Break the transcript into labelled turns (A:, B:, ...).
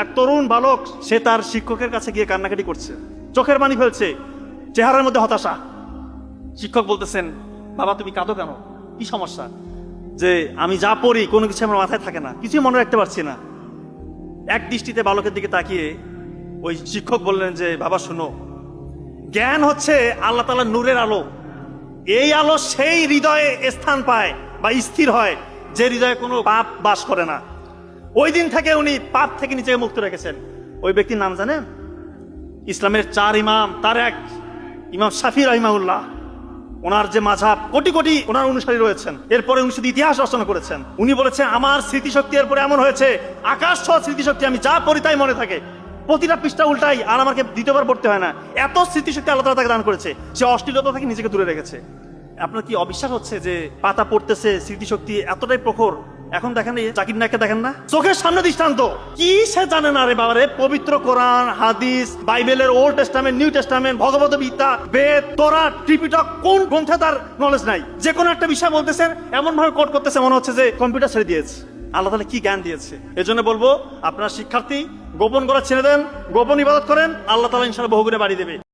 A: এক তরুণ বালক সে তার শিক্ষকের কাছে গিয়ে কান্নাকাটি করছে, চোখের পানি ফেলছে, চেহারার মধ্যে হতাশা। শিক্ষক বলতেছেন, বাবা তুমি কাঁদো কেন, কি সমস্যা? যে আমি যা পড়ি কোনো কিছু আমার মাথায় থাকে না, কিছুই মনে রাখতে পারছি না। এক দৃষ্টিতে বালকের দিকে তাকিয়ে ওই শিক্ষক বললেন যে বাবা শোনো, জ্ঞান হচ্ছে আল্লাহ তাআলার নূরের আলো। এই আলো সেই হৃদয়ে স্থান পায় বা স্থির হয় যে হৃদয়ে কোনো পাপ বাস করে না। ওই দিন থেকে উনি পাপ থেকে নিজেকে মুক্ত রেখেছেন। ওই ব্যক্তির নাম জানেন? ইসলামের 4 ইমাম তার এক ইমাম শাফি রাহিমাহুল্লাহ। ওনার যে মাযহাব, কোটি কোটি ওনার অনুসারী রয়েছেন। এরপরে উনি শুধু ইতিহাস রচনা করেছেন। উনি বলেছেন আমার স্মৃতিশক্তি এরপরে এমন হয়েছে, আকাশ ছোঁয়া স্মৃতিশক্তি, আমি যা পড়ি তাই মনে থাকে, প্রতিটা পৃষ্ঠা উল্টাই আর আমাকে দ্বিতীয়বার পড়তে হয় না। এত স্মৃতিশক্তি আল্লাহ তাআলা তাকে দান করেছে। সে অশ্লীলতা থেকে নিজেকে দূরে রেখেছে। আপনার কি অবিশ্বাস হচ্ছে যে পাতা পড়তেছে, স্মৃতিশক্তি এতটাই প্রখর? এখন দেখেন এই জাকির নায়ককে দেখেন না, চোখের সামনে দৃষ্টান্ত। কি সে জানে না রে বাবারে? পবিত্র কোরআন, হাদিস, বাইবেলের old testament, new testament, Bhagavad Gita, বেদ, তোরাহ, ত্রিপিটক, কোন গ্রন্থে তার নলেজ নাই? যে কোনো একটা বিষয় বলতেছেন, এমন ভাবে কোড করতেছে মনে হচ্ছে যে কম্পিউটার ছেড়ে দিয়েছে। আল্লাহ তাআলা কি জ্ঞান দিয়েছে! এজন্য বলবো, আপনার শিক্ষার্থী গোপন করা ছেড়ে দেন, গোপন ইবাদত করেন, আল্লাহ তাআলা ইনশাআল্লাহ বহুগুণে বাড়িয়ে দেবে।